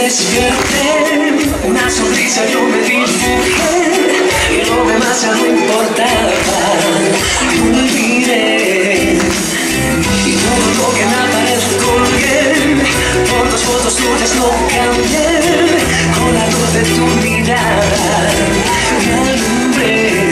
desperté, una sonrisa yo me dibujé y lo demás ya no importaba. Olvidé y todo lo que en la pared colgué, por dos fotos tuyas lo cambié, con la luz de tu mirada me alumbré.